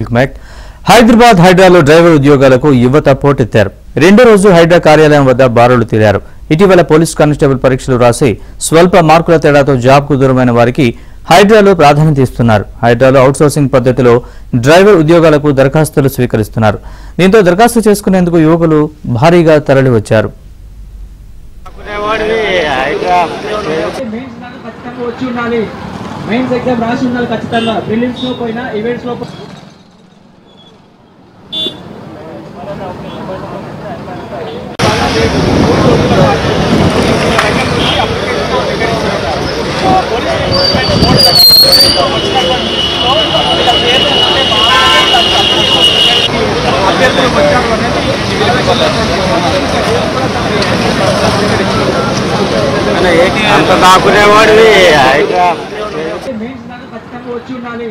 Hyderabad హైడ్రాలో driver ఉద్యోగాలకు యువత పోటెత్తారు. రెండో రోజు హైడ్రా కార్యాలయం వద్ద బారులు తీరారు. ఇటీవల పోలీస్ కానిస్టేబుల్ పరీక్షలు రాసి స్వల్ప మార్కుల తేడాతో జాబ్కు దూరమైన వారికి హైడ్రాలో ప్రాధాన్యత ఇస్తున్నారు. హైడ్రాలో అవుట్సోర్సింగ్ పద్ధతిలో డ్రైవర్ ఉద్యోగాలకు దరఖాస్తులు స్వీకరిస్తున్నారు. దీంతో దరఖాస్తు చేసుకునేందుకు యువకులు భారీగా తరలివచ్చారు. మెయిన్స్ ఎగ్జామ్ రాసి ఉండాలి ఖచ్చితంగా. ప్రిలిమ్స్ లో పోయినా ఈవెంట్స్ లో అంత దాకునేవాడివి మెయిన్స్ దాకా ఖచ్చితంగా వచ్చి ఉండాలి.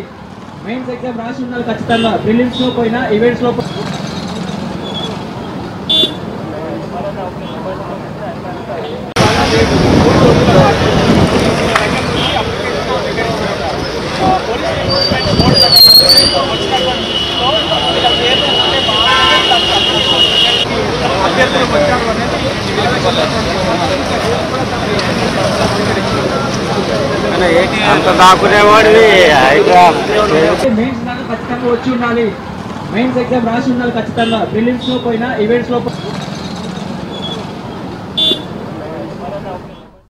మెయిన్స్ ఎగ్జామ్ రాసి ఉండాలి ఖచ్చితంగా. ప్రిలిమ్స్ లో పోయినా ఈవెంట్స్ లో అంత దాకునేవాడివి మెయిన్స్ దాకా ఖచ్చితంగా వచ్చి ఉండాలి. మెయిన్స్ ఎగ్జామ్ రాసి ఉండాలి ఖచ్చితంగా. ప్రిలిమ్స్ లో పోయినా ఈవెంట్స్ లో